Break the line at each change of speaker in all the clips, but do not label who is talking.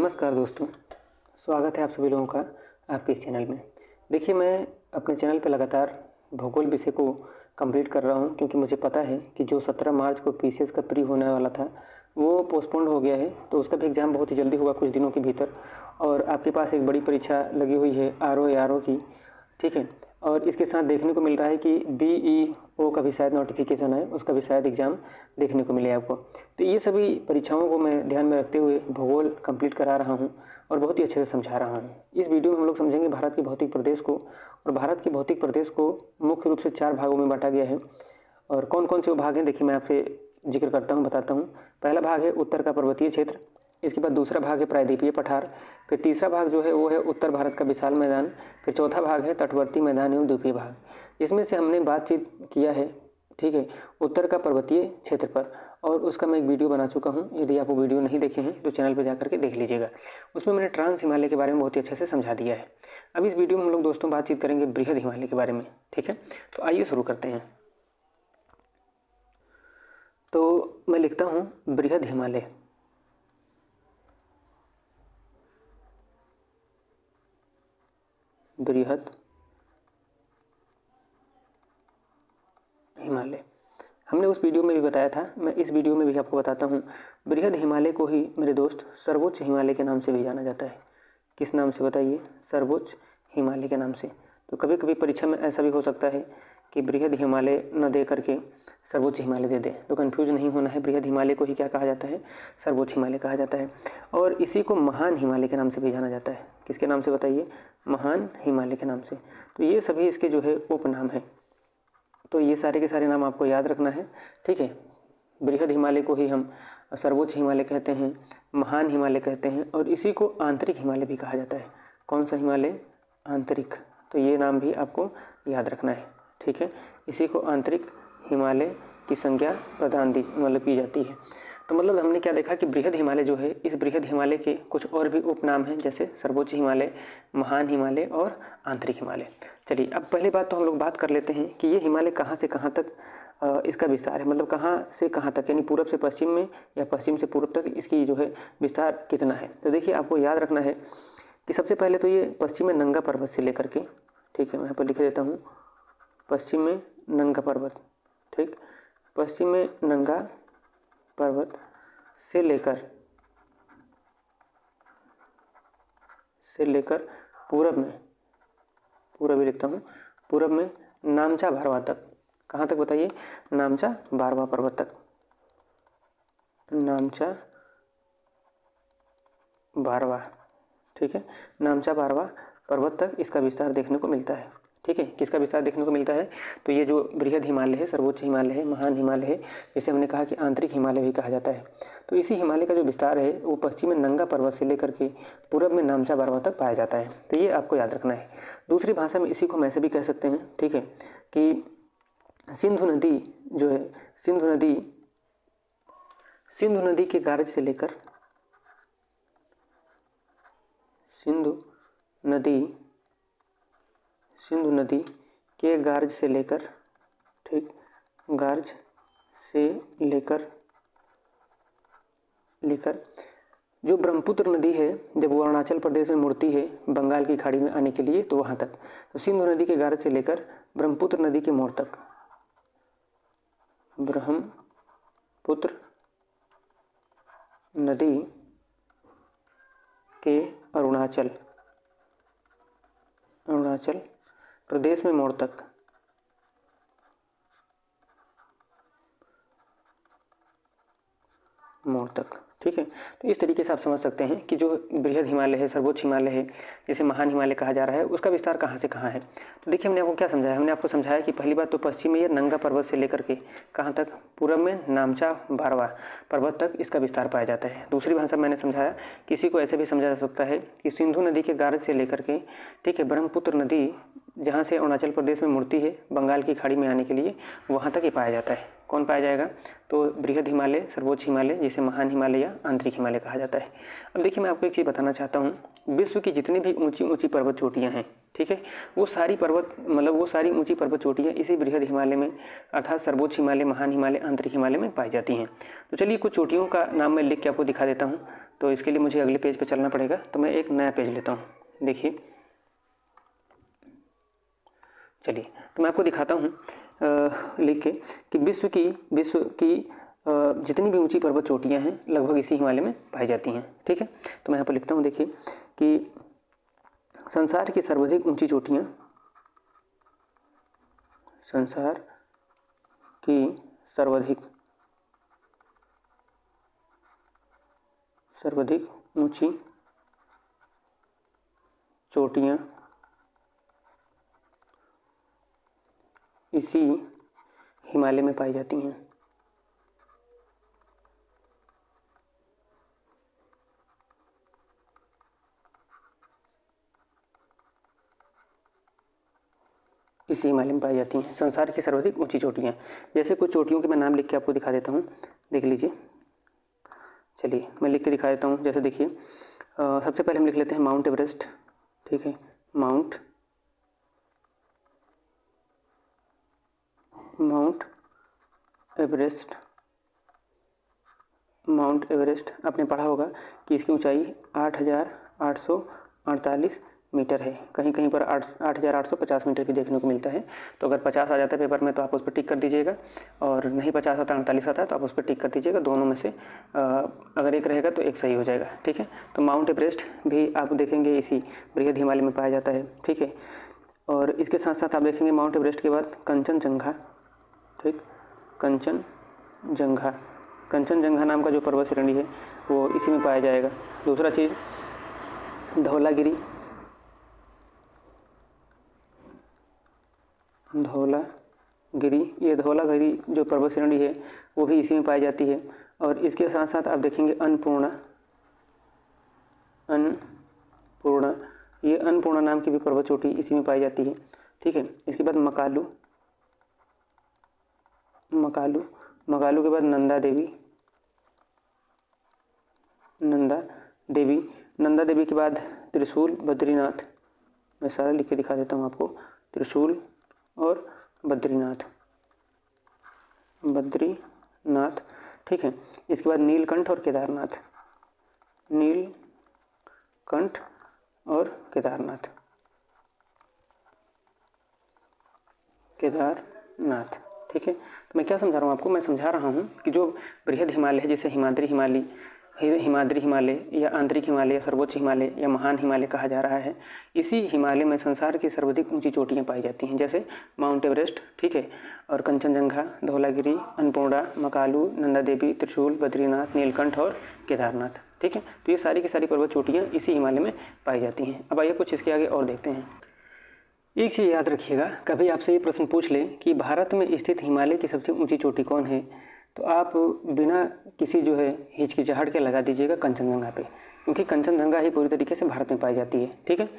नमस्कार दोस्तों, स्वागत है आप सभी लोगों का आपके इस चैनल में। देखिए, मैं अपने चैनल पर लगातार भूगोल विषय को कंप्लीट कर रहा हूं, क्योंकि मुझे पता है कि जो 17 मार्च को पीसीएस का प्री होने वाला था वो पोस्टपोन्ड हो गया है। तो उसका भी एग्ज़ाम बहुत ही जल्दी होगा, कुछ दिनों के भीतर। और आपके पास एक बड़ी परीक्षा लगी हुई है आरओ की, ठीक है। और इसके साथ देखने को मिल रहा है कि बीईओ का भी शायद नोटिफिकेशन है, उसका भी शायद एग्ज़ाम देखने को मिले आपको। तो ये सभी परीक्षाओं को मैं ध्यान में रखते हुए भूगोल कंप्लीट करा रहा हूँ और बहुत ही अच्छे से समझा रहा हूँ। इस वीडियो में हम लोग समझेंगे भारत के भौतिक प्रदेश को। और भारत के भौतिक प्रदेश को मुख्य रूप से 4 भागों में बांटा गया है। और कौन कौन से वो भाग हैं, देखिए मैं आपसे जिक्र करता हूँ, बताता हूँ। पहला भाग है उत्तर का पर्वतीय क्षेत्र, इसके बाद दूसरा भाग है प्रायद्वीपीय पठार, फिर तीसरा भाग जो है वो है उत्तर भारत का विशाल मैदान, फिर चौथा भाग है तटवर्ती मैदान एवं द्वीपीय भाग। इसमें से हमने बातचीत किया है, ठीक है, उत्तर का पर्वतीय क्षेत्र पर, और उसका मैं एक वीडियो बना चुका हूँ। यदि आप वो वीडियो नहीं देखे हैं तो चैनल पर जाकर के देख लीजिएगा। उसमें मैंने ट्रांस हिमालय के बारे में बहुत ही अच्छे से समझा दिया है। अब इस वीडियो में हम लोग दोस्तों बातचीत करेंगे बृहद हिमालय के बारे में, ठीक है। तो आइए शुरू करते हैं। तो मैं लिखता हूँ बृहद हिमालय। बृहद हिमालय हमने उस वीडियो में भी बताया था, मैं इस वीडियो में भी आपको बताता हूँ। बृहद हिमालय को ही मेरे दोस्त सर्वोच्च हिमालय के नाम से भी जाना जाता है। किस नाम से बताइए? सर्वोच्च हिमालय के नाम से। तो कभी कभी परीक्षा में ऐसा भी हो सकता है कि बृहद हिमालय न दे करके सर्वोच्च हिमालय दे दे, तो कन्फ्यूज नहीं होना है। बृहद हिमालय को ही क्या कहा जाता है? सर्वोच्च हिमालय कहा जाता है। और इसी को महान हिमालय के नाम से भी जाना जाता है। किसके नाम से बताइए? महान हिमालय के नाम से। तो ये सभी इसके जो है उपनाम है। तो ये सारे के सारे नाम आपको याद रखना है, ठीक है। बृहद हिमालय को ही हम सर्वोच्च हिमालय कहते हैं, महान हिमालय कहते हैं, और इसी को आंतरिक हिमालय भी कहा जाता है। कौन सा हिमालय? आंतरिक। तो ये नाम भी आपको याद रखना है, ठीक है। इसी को आंतरिक हिमालय की संज्ञा प्रदान की जाती है। तो मतलब हमने क्या देखा कि बृहद हिमालय जो है, इस बृहद हिमालय के कुछ और भी उपनाम हैं, जैसे सर्वोच्च हिमालय, महान हिमालय और आंतरिक हिमालय। चलिए, अब पहली बात तो हम लोग बात कर लेते हैं कि ये हिमालय कहाँ से कहाँ तक इसका विस्तार है, मतलब कहाँ से कहाँ तक, यानी पूरब से पश्चिम में या पश्चिम से पूर्व तक इसकी जो है विस्तार कितना है। तो देखिए, आपको याद रखना है कि सबसे पहले तो ये पश्चिम में नंगा पर्वत से लेकर के, ठीक है, मैं यहाँ पर लिख देता हूँ, पश्चिम में नंगा पर्वत, ठीक, पश्चिम में नंगा पर्वत से लेकर पूरब में, पूरब ही लिखता हूँ, पूरब में नामचा भारवा तक। कहाँ तक बताइए? नामचा भारवा पर्वत तक। नामचा भारवा, ठीक है, नामचा भारवा पर्वत तक इसका विस्तार देखने को मिलता है, ठीक है। किसका विस्तार देखने को मिलता है? तो ये जो बृहद हिमालय है, सर्वोच्च हिमालय है, महान हिमालय है, जिसे हमने कहा कि आंतरिक हिमालय भी कहा जाता है। तो इसी हिमालय का जो विस्तार है वो पश्चिम में नंगा पर्वत से लेकर के पूरब में नामचा भारवा तक पाया जाता है। तो ये आपको याद रखना है। दूसरी भाषा में इसी को हम ऐसे भी कह सकते हैं, ठीक है, कि सिंधु नदी जो है, सिंधु नदी के गार्ज से लेकर, सिंधु नदी के गार्ज से लेकर, ठीक, गार्ज से लेकर जो ब्रह्मपुत्र नदी है, जब वो अरुणाचल प्रदेश में मुड़ती है बंगाल की खाड़ी में आने के लिए, तो वहाँ तक। तो सिंधु नदी के गार्ज से लेकर ब्रह्मपुत्र नदी के मोड़ तक, ब्रह्मपुत्र नदी के अरुणाचल प्रदेश में मोड़ तक, ठीक है। तो इस तरीके से आप समझ सकते हैं कि जो बृहद हिमालय है, सर्वोच्च हिमालय है, जिसे महान हिमालय कहा जा रहा है, उसका विस्तार कहाँ से कहाँ है। तो देखिए, हमने आपको क्या समझाया? हमने आपको समझाया कि पहली बात तो पश्चिम में ये नंगा पर्वत से लेकर के कहाँ तक? पूरब में नामचा भारवा पर्वत तक इसका विस्तार पाया जाता है। दूसरी भाषा मैंने समझाया कि इसी को ऐसे भी समझा जा सकता है कि सिंधु नदी के गार्ज से लेकर के, ठीक है, ब्रह्मपुत्र नदी जहाँ से अरुणाचल प्रदेश में मुड़ती है बंगाल की खाड़ी में आने के लिए, वहाँ तक ये पाया जाता है। कौन पाया जाएगा? तो बृहद हिमालय, सर्वोच्च हिमालय, जिसे महान हिमालय या आंतरिक हिमालय कहा जाता है। अब देखिए, मैं आपको एक चीज़ बताना चाहता हूँ। विश्व की जितनी भी ऊंची पर्वत चोटियाँ हैं, ठीक है, वो सारी ऊंची पर्वत चोटियाँ इसी बृहद हिमालय में, अर्थात सर्वोच्च हिमालय, महान हिमालय, आंतरिक हिमालय में पाई जाती हैं। तो चलिए, कुछ चोटियों का नाम मैं लिख के आपको दिखा देता हूँ। तो इसके लिए मुझे अगले पेज पे चलना पड़ेगा। तो मैं एक नया पेज लेता हूँ। देखिए, चलिए तो मैं आपको दिखाता हूँ लिख के कि विश्व की जितनी भी ऊंची पर्वत चोटियाँ हैं लगभग इसी हिमालय में पाई जाती हैं। ठीक है, तो मैं यहाँ पर लिखता हूँ। देखिए कि संसार की सर्वाधिक ऊंची चोटियाँ, संसार की सर्वाधिक ऊंची चोटियाँ इसी हिमालय में पाई जाती हैं। इसी हिमालय में पाई जाती हैं संसार की सर्वाधिक ऊंची चोटियाँ। जैसे कुछ चोटियों के मैं नाम लिख के आपको दिखा देता हूँ, देख लीजिए। चलिए मैं लिख के दिखा देता हूँ। जैसे देखिए, सबसे पहले हम लिख लेते हैं माउंट एवरेस्ट। ठीक है, माउंट एवरेस्ट आपने पढ़ा होगा कि इसकी ऊंचाई 8,848 मीटर है। कहीं कहीं पर 8,850 मीटर की देखने को मिलता है। तो अगर 50 आ जाता है पेपर में तो आप उस पर टिक कर दीजिएगा, और नहीं 50 आता 48 आता है तो आप उस पर टिक कर दीजिएगा। दोनों में से अगर एक रहेगा तो एक सही हो जाएगा। ठीक है, तो माउंट एवरेस्ट भी आप देखेंगे इसी बृहद हिमालय में पाया जाता है। ठीक है, और इसके साथ साथ आप देखेंगे माउंट एवरेस्ट के बाद कंचनजंगा। ठीक, कंचनजंगा नाम का जो पर्वत श्रेणी है वो इसी में पाया जाएगा। दूसरा चीज़ धौलागिरी ये धौलागिरी जो पर्वत श्रेणी है वो भी इसी में पाई जाती है। और इसके साथ साथ आप देखेंगे अन्नपूर्णा, ये अन्नपूर्णा नाम की भी पर्वत चोटी इसी में पाई जाती है। ठीक है, इसके बाद मकालू के बाद नंदा देवी के बाद त्रिशूल, बद्रीनाथ। मैं सारा लिख के दिखा देता हूँ आपको। त्रिशूल और बद्रीनाथ। ठीक है, इसके बाद नीलकंठ और केदारनाथ। ठीक है, तो मैं क्या समझा रहा हूँ आपको, मैं समझा रहा हूँ कि जो बृहद हिमालय है, जैसे हिमाद्री हिमालय या आंतरिक हिमालय या सर्वोच्च हिमालय या महान हिमालय कहा जा रहा है, इसी हिमालय में संसार की सर्वाधिक ऊंची चोटियाँ पाई जाती हैं। जैसे माउंट एवरेस्ट, ठीक है, और कंचनजंगा, धौलागिरी, अन्नपूर्णा, मकालू, नंदा देवी, त्रिशूल, बद्रीनाथ, नीलकंठ और केदारनाथ। ठीक है, तो ये सारी की सारी पर्वत चोटियाँ इसी हिमालय में पाई जाती हैं। अब आइए कुछ इसके आगे और देखते हैं। एक चीज़ याद रखिएगा, कभी आपसे ये प्रश्न पूछ ले कि भारत में स्थित हिमालय की सबसे ऊंची चोटी कौन है, तो आप बिना किसी जो है हिचकिचाहट के लगा दीजिएगा कंचनजंगा पे, क्योंकि कंचनजंगा ही पूरी तरीके से भारत में पाई जाती है। ठीक है,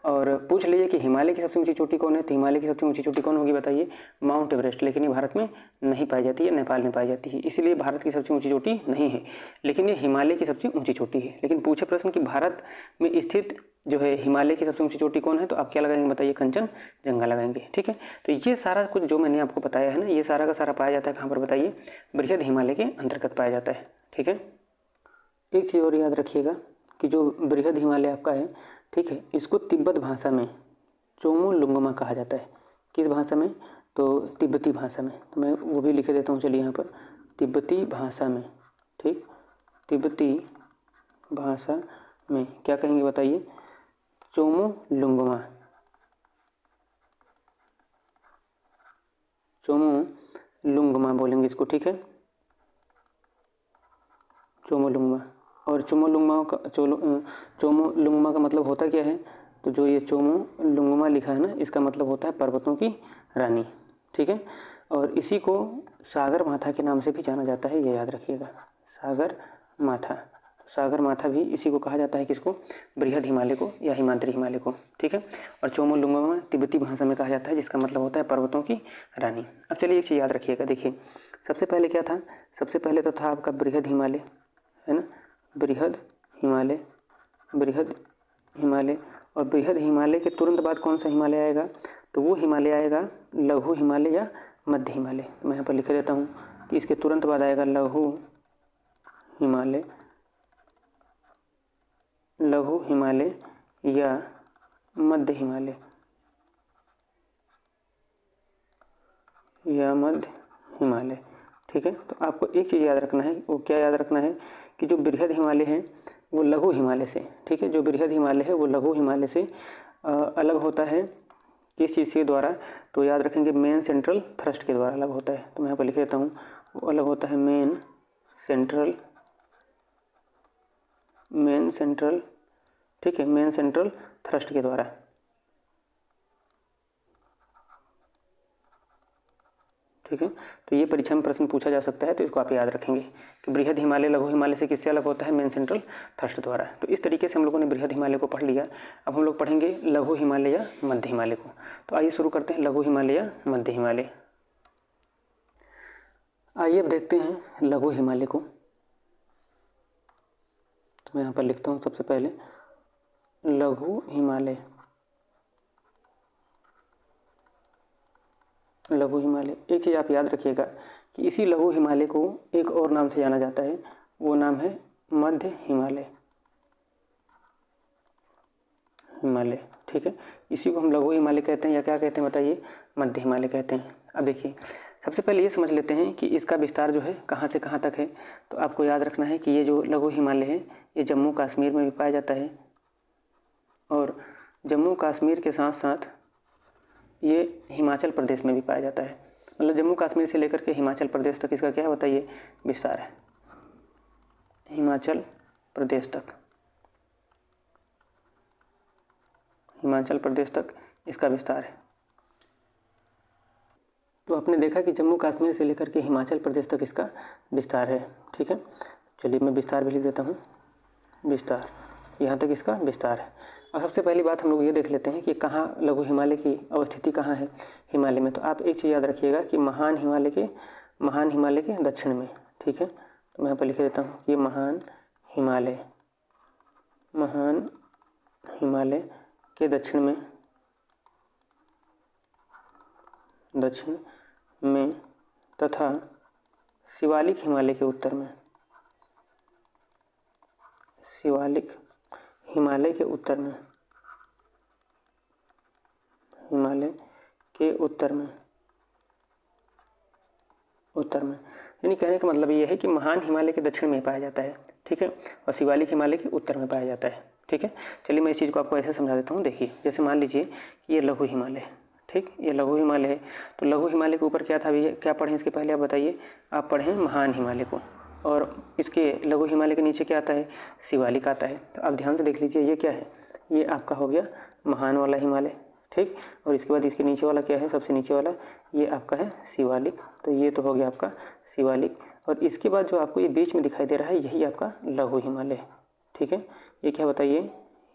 और पूछ लीजिए कि हिमालय की सबसे ऊंची चोटी कौन है, तो हिमालय की सबसे ऊंची चोटी कौन होगी बताइए? Mount Everest. लेकिन ये भारत में नहीं पाई जाती है, नेपाल में पाई जाती है, इसलिए भारत की सबसे ऊंची चोटी नहीं है, लेकिन ये हिमालय की सबसे ऊंची चोटी है। लेकिन पूछे प्रश्न कि भारत में स्थित जो है हिमालय की सबसे ऊंची चोटी कौन है, तो आप क्या लगाएंगे बताइए? कंचनजंगा लगाएंगे। ठीक है, तो ये सारा कुछ जो मैंने आपको बताया है ना, ये सारा का सारा पाया जाता है कहाँ पर बताइए? बृहद हिमालय के अंतर्गत पाया जाता है। ठीक है, एक चीज़ और याद रखिएगा कि जो बृहद हिमालय आपका है, ठीक है, इसको तिब्बत भाषा में चोमोलुंगमा कहा जाता है। किस भाषा में? तो तिब्बती भाषा में। तो मैं वो भी लिख देता हूँ, चलिए यहाँ पर, तिब्बती भाषा में। ठीक, तिब्बती भाषा में क्या कहेंगे बताइए? चोमोलुंगमा बोलेंगे इसको। ठीक है, चोमोलुंगमा। और चोमोलुंगमा का मतलब होता क्या है? तो जो ये चोमोलुंगमा लिखा है ना, इसका मतलब होता है पर्वतों की रानी। ठीक है, और इसी को सागर माथा के नाम से भी जाना जाता है, ये याद रखिएगा, सागर माथा भी इसी को कहा जाता है। किसको? बृहद हिमालय को या हिमाद्री हिमालय को। ठीक है, और चोमोलुंगमा तिब्बती भाषा में कहा जाता है, जिसका मतलब होता है पर्वतों की रानी। अब चलिए एक चीज़ याद रखिएगा, देखिए सबसे पहले क्या था? सबसे पहले तो था आपका बृहद हिमालय, है ना, बृहद हिमालय। और बृहद हिमालय के तुरंत बाद कौन सा हिमालय आएगा? तो वो हिमालय आएगा लघु हिमालय या मध्य हिमालय। तो मैं यहाँ पर लिख देता हूँ, कि इसके तुरंत बाद आएगा लघु हिमालय लघु हिमालय या मध्य हिमालय या मध्य हिमालय। ठीक है, तो आपको एक चीज़ याद रखना है, वो क्या याद रखना है कि जो बृहद हिमालय है वो लघु हिमालय से, ठीक है, जो बृहद हिमालय है वो लघु हिमालय से अलग होता है किस चीज़ के द्वारा, तो याद रखेंगे मेन सेंट्रल थ्रस्ट के द्वारा अलग होता है। तो मैं यहाँ पर लिख देता हूँ, वो अलग होता है मेन सेंट्रल, ठीक है, मेन सेंट्रल थ्रस्ट के द्वारा। ठीक है, तो ये परीक्षा में प्रश्न पूछा जा सकता है, तो इसको आप याद रखेंगे कि बृहद हिमालय लघु हिमालय से किससे अलग होता है, मेन सेंट्रल थ्रस्ट द्वारा। तो इस तरीके से हम लोगों ने बृहद हिमालय को पढ़ लिया। अब हम लोग पढ़ेंगे लघु हिमालय या मध्य हिमालय को। तो आइए शुरू करते हैं लघु हिमालय या मध्य हिमालय। आइए अब देखते हैं लघु हिमालय को। तो मैं यहाँ पर लिखता हूँ सबसे पहले लघु हिमालय। लघु हिमालय, एक चीज़ आप याद रखिएगा कि इसी लघु हिमालय को एक और नाम से जाना जाता है, वो नाम है मध्य हिमालय। ठीक है, इसी को हम लघु हिमालय कहते हैं या क्या कहते हैं बताइए, मध्य हिमालय कहते हैं। अब देखिए, सबसे पहले ये समझ लेते हैं कि इसका विस्तार जो है कहाँ से कहाँ तक है। तो आपको याद रखना है कि ये जो लघु हिमालय है ये जम्मू कश्मीर में भी पाया जाता है, और जम्मू कश्मीर के साथ साथ ये हिमाचल प्रदेश में भी पाया जाता है। मतलब जम्मू कश्मीर से लेकर के हिमाचल प्रदेश तक इसका क्या है बताइए, विस्तार है। हिमाचल प्रदेश तक इसका विस्तार है। तो आपने देखा कि जम्मू कश्मीर से लेकर के हिमाचल प्रदेश तक इसका विस्तार है। ठीक है, चलिए मैं विस्तार भी लिख देता हूँ, विस्तार, यहाँ तक इसका विस्तार है। और सबसे पहली बात हम लोग ये देख लेते हैं कि कहाँ लघु हिमालय की अवस्थिति कहाँ है हिमालय में। तो आप एक चीज़ याद रखिएगा कि महान हिमालय के दक्षिण में। ठीक है, तो मैं यहाँ पर लिख देता हूँ कि महान हिमालय के दक्षिण में तथा शिवालिक हिमालय के उत्तर में, हिमालय के उत्तर में, यानी कहने का मतलब ये है कि महान हिमालय के दक्षिण में पाया जाता है। ठीक है, और शिवालिक हिमालय के उत्तर में पाया जाता है। ठीक है, चलिए मैं इस चीज़ को आपको ऐसे समझा देता हूँ। देखिए, जैसे मान लीजिए ये लघु हिमालय है, ठीक, ये लघु हिमालय है। तो लघु हिमालय के ऊपर क्या था भैया, क्या पढ़े इसके पहले आप बताइए, आप पढ़ें महान हिमालय को, और इसके लघु हिमालय के नीचे क्या आता है, शिवालिक आता है। तो आप ध्यान से देख लीजिए, ये क्या है, ये आपका हो गया महान वाला हिमालय। ठीक, और इसके बाद इसके नीचे वाला क्या है, सबसे नीचे वाला ये आपका है शिवालिक। तो ये तो हो गया आपका शिवालिक, और इसके बाद जो आपको ये बीच में दिखाई दे रहा है यही आपका लघु हिमालय। ठीक है, ये क्या बताइए,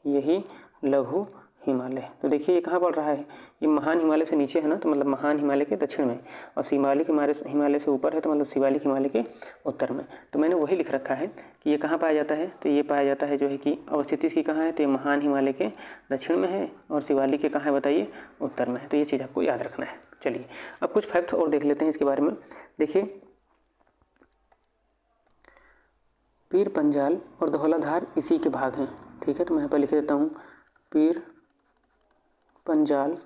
यही लघु हिमालय। तो देखिए ये कहाँ पड़ रहा है, ये महान हिमालय से नीचे है ना, तो मतलब महान हिमालय के दक्षिण में, और शिवालिक हिमालय से ऊपर है, तो मतलब शिवालिक हिमालय के उत्तर में। तो मैंने वही लिख रखा है कि ये कहाँ पाया जाता है, तो ये पाया जाता है जो है कि अवस्थिति इसकी कहाँ है, तो ये महान हिमालय के दक्षिण में है, और शिवालिक के कहाँ है बताइए, उत्तर में है। तो ये चीज़ आपको याद रखना है। चलिए अब कुछ फैक्ट्स और देख लेते हैं इसके बारे में। देखिए, पीर पंजाल और धौलाधार इसी के भाग हैं। ठीक है, तो मैं यहाँ पर लिख देता हूँ पीर पंजाल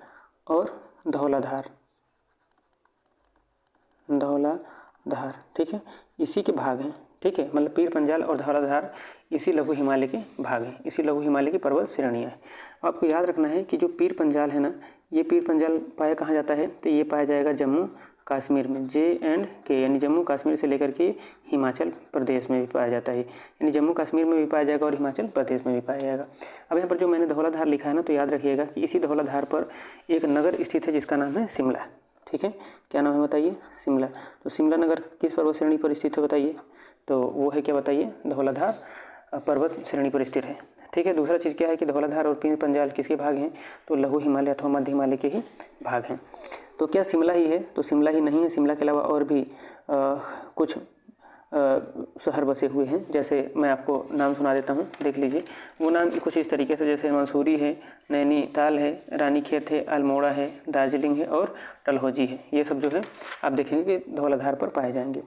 और धौलाधार, ठीक है, इसी के भाग हैं। ठीक है, मतलब पीर पंजाल और धौलाधार इसी लघु हिमालय के भाग हैं, इसी लघु हिमालय की पर्वत श्रेणियाँ हैं। आपको याद रखना है कि जो पीर पंजाल है ना, ये पीर पंजाल पाया कहाँ जाता है, तो ये पाया जाएगा जम्मू कश्मीर में, J&K, यानी जम्मू कश्मीर से लेकर के हिमाचल प्रदेश में भी पाया जाता है। यानी जम्मू कश्मीर में भी पाया जाएगा और हिमाचल प्रदेश में भी पाया जाएगा। अब यहाँ पर जो मैंने धौलाधार लिखा है ना, तो याद रखिएगा कि इसी धौलाधार पर एक नगर स्थित है जिसका नाम है शिमला। ठीक है, क्या नाम है बताइए, शिमला। तो शिमला नगर किस पर्वत श्रेणी पर स्थित है बताइए, तो वो है क्या बताइए, धौलाधार पर्वत श्रेणी पर स्थित है। ठीक है, दूसरा चीज़ क्या है कि धौलाधार और पीर पंजाल किसके भाग हैं, तो लघु हिमालय अथवा मध्य हिमालय के ही भाग हैं। तो क्या शिमला ही है, तो शिमला ही नहीं है, शिमला के अलावा और भी कुछ शहर बसे हुए हैं। जैसे मैं आपको नाम सुना देता हूँ, देख लीजिए। वो नाम कुछ इस तरीके से, जैसे मंसूरी है, नैनीताल है, रानीखेत है, अल्मोड़ा है, दार्जिलिंग है और डलहौजी है। ये सब जो है आप देखेंगे कि धौलाधार पर पाए जाएंगे।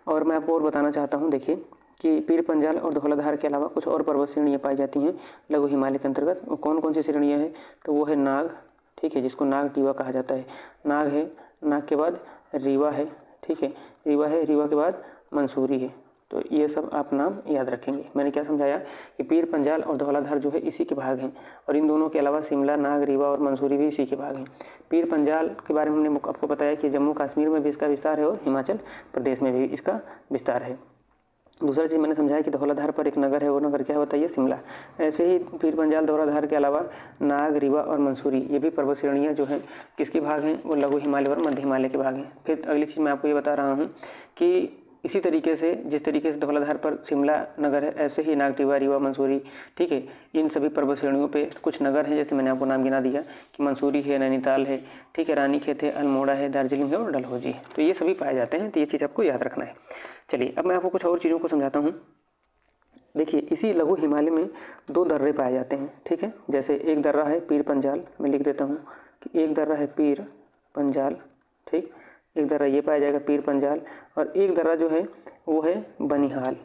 और मैं आपको और बताना चाहता हूँ, देखिए कि पीर पंजाल और धौलाधार के अलावा कुछ और पर्वत श्रेणियाँ पाई जाती हैं लघु हिमालय के अंतर्गत। वो कौन कौन सी श्रेणियाँ हैं? तो वो है नाग, ठीक है, जिसको नाग टीवा कहा जाता है। नाग है, नाग के बाद रीवा है, ठीक है, रीवा है, रीवा के बाद मंसूरी है। तो ये सब आप नाम याद रखेंगे। मैंने क्या समझाया कि पीर पंजाल और धौलाधार जो है इसी के भाग हैं, और इन दोनों के अलावा शिमला, नाग, रीवा और मंसूरी भी इसी के भाग हैं। पीर पंजाल के बारे में हमने आपको बताया कि जम्मू कश्मीर में भी इसका विस्तार है और हिमाचल प्रदेश में भी इसका विस्तार है। दूसरा चीज़ मैंने समझाया कि धौलाधार पर एक नगर है, वो नगर क्या है बताइए? शिमला। ऐसे ही पीर पंजाल, धौलाधार के अलावा नाग, रीवा और मंसूरी ये भी पर्वत श्रेणियाँ जो हैं किसके भाग हैं? वो लघु हिमालय और मध्य हिमालय के भाग हैं। फिर अगली चीज़ मैं आपको ये बता रहा हूँ कि इसी तरीके से जिस तरीके से धौलाधार पर शिमला नगर है, ऐसे ही नाग, टीवा, रीवा, मंसूरी, ठीक है, इन सभी पर्वत श्रेणियों पे कुछ नगर हैं, जैसे मैंने आपको नाम गिना दिया कि मंसूरी है, नैनीताल है, ठीक है, रानीखेत है, अल्मोड़ा है, दार्जिलिंग है और डलहौजी है। तो ये सभी पाए जाते हैं, तो ये चीज़ आपको याद रखना है। चलिए अब मैं आपको कुछ और चीज़ों को समझाता हूँ। देखिए इसी लघु हिमालय में 2 दर्रे पाए जाते हैं, ठीक है। जैसे एक दर्रा है पीर पंजाल, मैं लिख देता हूँ कि एक दर्रा है पीर पंजाल, ठीक, एक दर्रा ये पाया जाएगा पीर पंजाल, और एक दर्रा जो है वो है बनिहाल,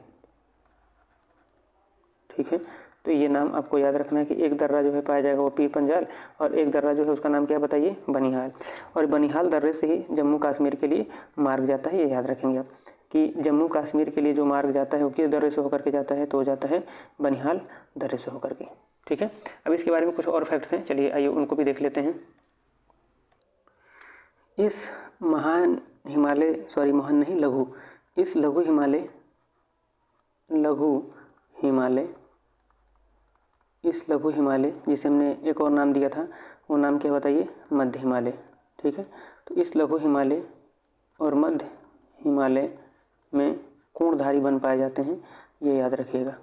ठीक है। तो ये नाम आपको याद रखना है कि एक दर्रा जो है पाया जाएगा वो पीर पंजाल, और एक दर्रा जो है उसका नाम क्या बताइए? बनिहाल। और बनिहाल दर्रे से ही जम्मू कश्मीर के लिए मार्ग जाता है, ये याद रखेंगे आप कि जम्मू कश्मीर के लिए जो मार्ग जाता है वो किस दर्रे से होकर के जाता है? तो जाता है बनिहाल दर्रे से होकर के, ठीक है। अब इसके बारे में कुछ और फैक्ट्स हैं, चलिए आइए उनको भी देख लेते हैं। इस महान हिमालय, सॉरी महान नहीं, लघु, इस लघु हिमालय, इस लघु हिमालय जिसे हमने एक और नाम दिया था, वो नाम क्या बताइए? मध्य हिमालय, ठीक है। तो इस लघु हिमालय और मध्य हिमालय में कोणधारी वन पाए जाते हैं, ये याद रखिएगा।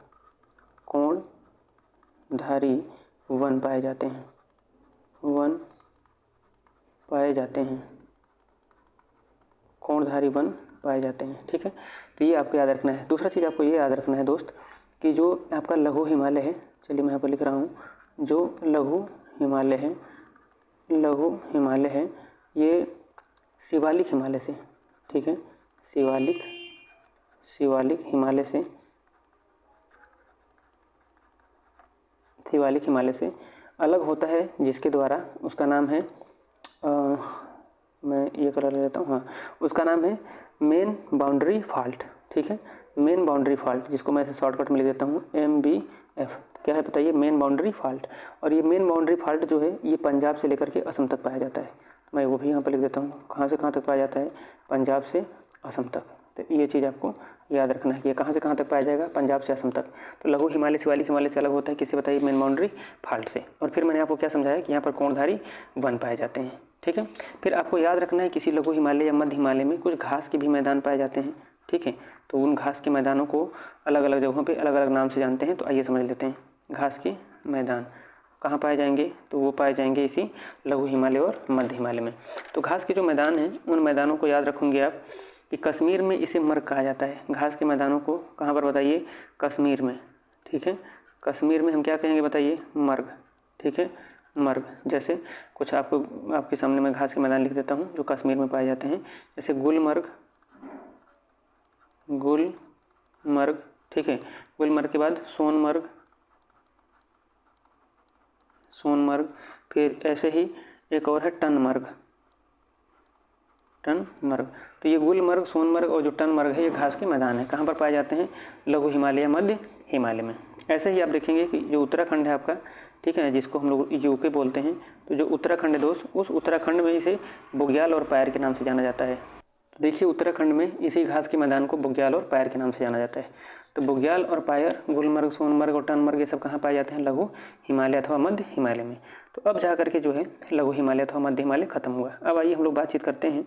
कोणधारी वन पाए जाते हैं, वन पाए जाते हैं, कोणधारी वन पाए जाते हैं, ठीक है। तो ये आपको याद रखना है। दूसरा चीज़ आपको ये याद रखना है दोस्त कि जो आपका लघु हिमालय है, चलिए मैं यहाँ पर लिख रहा हूँ, जो लघु हिमालय है, लघु हिमालय है, ये शिवालिक हिमालय से, ठीक है, शिवालिक हिमालय से, शिवालिक हिमालय से अलग होता है, जिसके द्वारा उसका नाम है, मैं ये कलर ले लेता हूँ, हाँ, उसका नाम है मेन बाउंड्री फॉल्ट, ठीक है, मेन बाउंड्री फॉल्ट, जिसको मैं इसे शॉर्टकट में लिख देता हूँ MBF। क्या है बताइए? Main boundary fault. और ये मेन बाउंड्री फॉल्ट जो है ये पंजाब से लेकर के असम तक पाया जाता है। मैं वो भी यहाँ पर लिख देता हूँ, कहाँ से कहाँ तक पाया जाता है? पंजाब से असम तक। तो ये चीज़ आपको याद रखना है कि ये कहाँ से कहाँ तक पाया जाएगा? पंजाब से असम तक। तो लघु हिमालय शिवालिक हिमालय से अलग होता है, किससे बताइए? मेन बाउंड्री फॉल्ट से। और फिर मैंने आपको क्या समझाया कि यहाँ पर कोणधारी वन पाए जाते हैं, ठीक है। फिर आपको याद रखना है किसी लघु हिमालय या मध्य हिमालय में कुछ घास के भी मैदान पाए जाते हैं, ठीक है। तो उन घास के मैदानों को अलग अलग जगहों पे अलग अलग नाम से जानते हैं। तो आइए समझ लेते हैं। घास के मैदान कहाँ पाए जाएंगे? तो वो पाए जाएंगे इसी लघु हिमालय और मध्य हिमालय में। तो घास के जो मैदान हैं उन मैदानों को याद रखेंगे आप कि कश्मीर में इसे मर्ग कहा जाता है। घास के मैदानों को कहाँ पर बताइए? कश्मीर में, ठीक है। कश्मीर में हम क्या कहेंगे बताइए? मर्ग, ठीक है, मर्ग। जैसे कुछ आपके सामने मैं घास के मैदान लिख देता हूँ जो कश्मीर में पाए जाते हैं, जैसे गुलमर्ग, गुलमर्ग, ठीक है। गुलमर्ग के बाद सोनमर्ग, सोनमर्ग। फिर ऐसे ही एक और है टनमर्ग, टनमर्ग। तो ये गुलमर्ग, सोनमर्ग और जो टनमर्ग है ये घास के मैदान है। कहाँ पर पाए जाते हैं? लघु हिमालय या मध्य हिमालय में। ऐसे ही आप देखेंगे कि जो उत्तराखंड है आपका, ठीक है, जिसको हम लोग यूके बोलते हैं, तो जो उत्तराखंड है दोस्त, उस उत्तराखंड में इसे बुग्याल और पायर के नाम से जाना जाता है। तो देखिए उत्तराखंड में इसी घास के मैदान को बुग्याल और पायर के नाम से जाना जाता है। तो बुग्याल और पायर, गुलमर्ग, सोनमर्ग और टनमर्ग ये सब कहाँ पाए जाते हैं? लघु हिमालय अथवा मध्य हिमालय में। तो अब जा करके जो है लघु हिमालय अथवा मध्य हिमालय खत्म हुआ। अब आइए हम लोग बातचीत करते हैं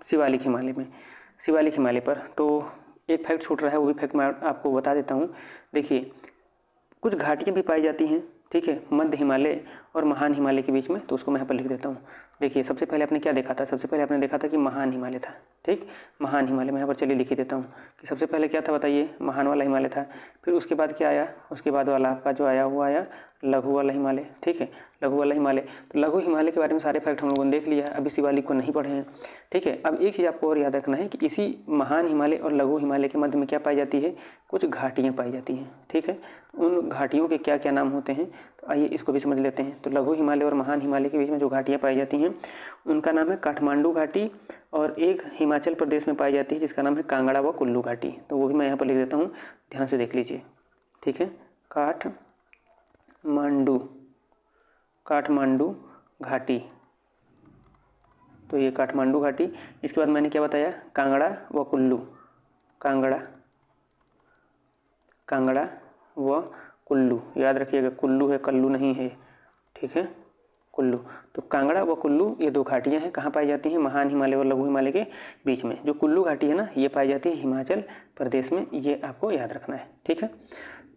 शिवालिक हिमालय में, शिवालिक हिमालय पर। तो एक फैक्ट छूट रहा है, वो भी फैक्ट मैं आपको बता देता हूँ। देखिए कुछ घाटियाँ भी पाई जाती हैं, ठीक है, मध्य हिमालय और महान हिमालय के बीच में। तो उसको मैं यहाँ पर लिख देता हूँ, देखिए सबसे पहले आपने क्या देखा था, सबसे पहले आपने देखा था कि महान हिमालय था, ठीक, महान हिमालय। मैं यहाँ पर चलिए लिख ही देता हूँ कि सबसे पहले क्या था बताइए, महान वाला हिमालय था। फिर उसके बाद क्या आया, उसके बाद वाला आपका जो आया वो आया लघु वाला हिमालय, ठीक है, लघु वाला हिमालय। तो लघु हिमालय के बारे में सारे फैक्ट हम लोगों ने देख लिया है, अभी शिवालिक को नहीं पढ़े हैं, ठीक है। अब एक चीज़ आपको और याद रखना है कि इसी महान हिमालय और लघु हिमालय के मध्य में क्या पाई जाती है, कुछ घाटियाँ पाई जाती हैं, ठीक है। उन घाटियों के क्या क्या नाम होते हैं, तो आइए इसको भी समझ लेते हैं। तो लघु हिमालय और महान हिमालय के बीच में जो घाटियाँ पाई जाती हैं उनका नाम है काठमांडू घाटी, और एक हिमाचल प्रदेश में पाई जाती है जिसका नाम है कांगड़ा व कुल्लू घाटी। तो वो भी मैं यहाँ पर लिख देता हूँ, ध्यान से देख लीजिए, ठीक है। काठमांडू घाटी, तो ये काठमांडू घाटी। इसके बाद मैंने क्या बताया, कांगड़ा व कुल्लू, कांगड़ा व कुल्लू, याद रखिएगा कुल्लू है, कल्लू नहीं है, ठीक है, कुल्लू। तो कांगड़ा व कुल्लू ये दो घाटियाँ हैं, कहाँ पाई जाती हैं, महान हिमालय और लघु हिमालय के बीच में। जो कुल्लू घाटी है ना, ये पाई जाती है हिमाचल प्रदेश में, ये आपको याद रखना है, ठीक है।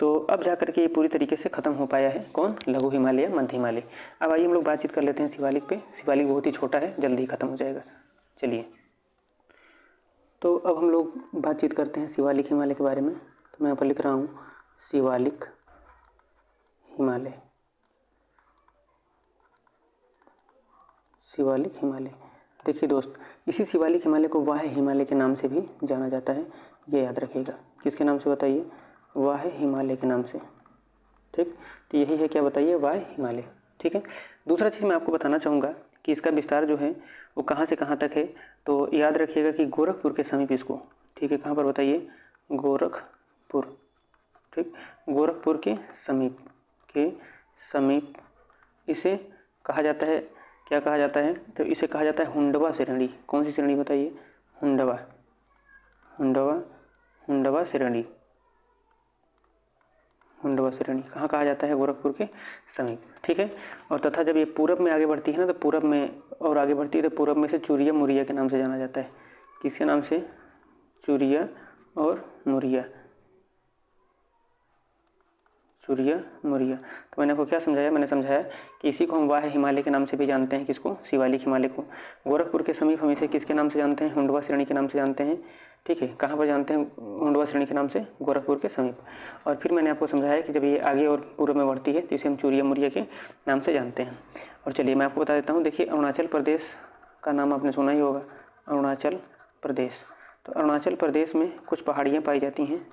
तो अब जा करके ये पूरी तरीके से ख़त्म हो पाया है कौन, लघु हिमालय या मध्य हिमालय। अब आइए हम लोग बातचीत कर लेते हैं शिवालिक पे। शिवालिक बहुत ही छोटा है, जल्दी ही ख़त्म हो जाएगा, चलिए। तो अब हम लोग बातचीत करते हैं शिवालिक हिमालय के बारे में। तो मैं यहाँ पर लिख रहा हूँ शिवालिक हिमालय, शिवालिक हिमालय। देखिए दोस्त, इसी शिवालिक हिमालय को वाह हिमालय के नाम से भी जाना जाता है, ये याद रखिएगा। किसके नाम से बताइए, वाह हिमालय के नाम से, ठीक। तो यही है क्या बताइए, वाह हिमालय, ठीक है। दूसरा चीज़ मैं आपको बताना चाहूँगा कि इसका विस्तार जो है वो कहाँ से कहाँ तक है। तो याद रखिएगा कि गोरखपुर के समीप इसको, ठीक है, कहाँ पर बताइए, गोरखपुर, ठीक, गोरखपुर के समीप इसे कहा जाता है, क्या कहा जाता है, तो इसे कहा जाता है हुंडवा श्रेणी। कौन सी श्रेणी बताइए, हुंडवा श्रेणी, हुंडवा श्रेणी कहाँ कहा जाता है, गोरखपुर के समीप, ठीक है। और तथा जब ये पूरब में आगे बढ़ती है ना, तो पूरब में और आगे बढ़ती है तो पूरब में से चूरिया मुरिया के नाम से जाना जाता है। किसके नाम से, चूरिया और मुरिया, चूरिया मुरिया। तो मैंने आपको क्या समझाया, मैंने समझाया कि इसी को हम वाह हिमालय के नाम से भी जानते हैं, किसको, शिवालिक हिमालय को। गोरखपुर के समीप हम इसे किसके नाम से जानते हैं, हुंडवा श्रेणी के नाम से जानते हैं, ठीक है। कहाँ पर जानते हैं, हुंडवा श्रेणी के नाम से, गोरखपुर के समीप। और फिर मैंने आपको समझाया कि जब ये आगे और पूर्व में बढ़ती है तो इसे हम चूरिया मुरिया के नाम से जानते हैं। और चलिए मैं आपको बता देता हूँ, देखिए अरुणाचल प्रदेश का नाम आपने सुना ही होगा, अरुणाचल प्रदेश। तो अरुणाचल प्रदेश में कुछ पहाड़ियाँ पाई जाती हैं,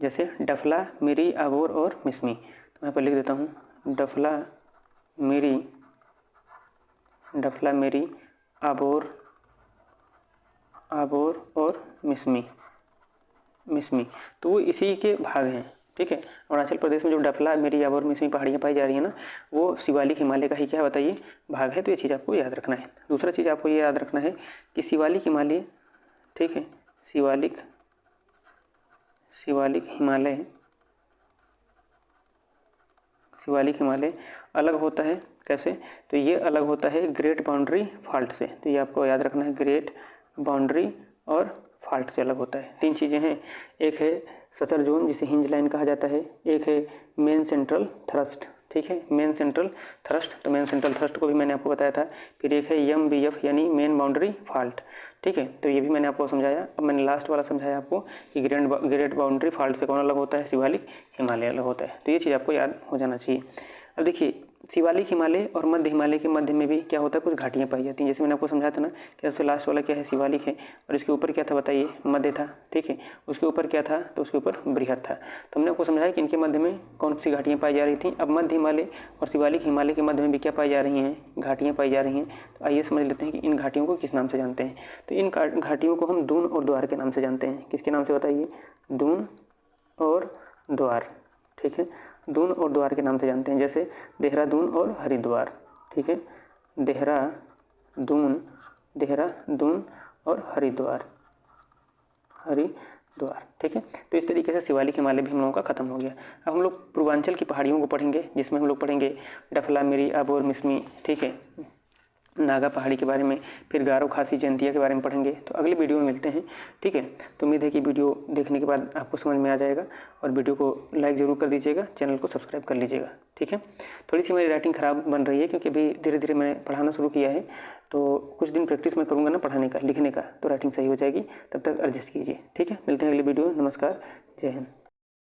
जैसे डफला, मिरी, अबोर और मिसमी। तो मैं यहाँ पर लिख देता हूँ, डफला मिरी, अबोर और मिसमी। तो वो इसी के भाग हैं, ठीक है। अरुणाचल प्रदेश में जो डफला, मिरी, अबोर, मिसमी पहाड़ियाँ पाई जा रही है ना, वो शिवालिक हिमालय का ही क्या बताइए, भाग है। तो ये चीज़ आपको याद रखना है। दूसरा चीज़ आपको ये याद रखना है कि शिवालिक हिमालय, ठीक है, शिवालिक हिमालय अलग होता है, कैसे, तो ये अलग होता है ग्रेट बाउंड्री फॉल्ट से। तो ये आपको याद रखना है, ग्रेट बाउंड्री और फॉल्ट से अलग होता है। तीन चीज़ें हैं, एक है सचर जोन जिसे हिंज लाइन कहा जाता है, एक है मेन सेंट्रल थ्रस्ट, ठीक है, मेन सेंट्रल थ्रस्ट। तो मेन सेंट्रल थ्रस्ट को भी मैंने आपको बताया था। फिर एक है MBF यानी मेन बाउंड्री फॉल्ट, ठीक है। तो ये भी मैंने आपको समझाया। अब मैंने लास्ट वाला समझाया आपको कि ग्रेट बाउंड्री फॉल्ट से कौन अलग होता है, शिवालिक हिमालय अलग होता है। तो ये चीज़ आपको याद हो जाना चाहिए। अब देखिए शिवालिक हिमालय और मध्य हिमालय के मध्य में भी क्या होता है, कुछ घाटियाँ पाई जाती हैं। जैसे मैंने आपको समझाया था ना कि सबसे लास्ट वाला क्या है, शिवालिक है, और इसके ऊपर क्या था बताइए, मध्य था, ठीक है। उसके ऊपर क्या था, तो उसके ऊपर बृहद था। तो हमने आपको समझाया कि इनके मध्य में कौन सी घाटियाँ पाई जा रही थी। अब मध्य हिमालय और शिवालिक हिमालय के मध्य में भी क्या पाई जा रही हैं, घाटियाँ पाई जा रही हैं। तो आइए समझ लेते हैं कि इन घाटियों को किस नाम से जानते हैं। तो इन घाटियों को हम दून और द्वार के नाम से जानते हैं। किसके नाम से बताइए, दून और द्वार, ठीक है, दून और द्वार के नाम से जानते हैं। जैसे देहरादून और हरिद्वार, ठीक है, देहरादून और हरिद्वार, ठीक है। तो इस तरीके से शिवालिक हिमालय भी हम लोगों का खत्म हो गया। अब हम लोग पूर्वांचल की पहाड़ियों को पढ़ेंगे, जिसमें हम लोग पढ़ेंगे डफला, मिरी, अबोर, मिसमी, ठीक है। नागा पहाड़ी के बारे में, फिर गारो खासी जयंतिया के बारे में पढ़ेंगे। तो अगले वीडियो में मिलते हैं, ठीक है। तो उम्मीद है कि वीडियो देखने के बाद आपको समझ में आ जाएगा, और वीडियो को लाइक ज़रूर कर दीजिएगा, चैनल को सब्सक्राइब कर लीजिएगा, ठीक है। थोड़ी सी मेरी राइटिंग ख़राब बन रही है क्योंकि अभी धीरे धीरे मैंने पढ़ाना शुरू किया है, तो कुछ दिन प्रैक्टिस मैं करूँगा ना पढ़ाने का, लिखने का, तो राइटिंग सही हो जाएगी। तब तक एडजस्ट कीजिए, ठीक है। मिलते हैं अगले वीडियो में। नमस्कार, जय हिंद।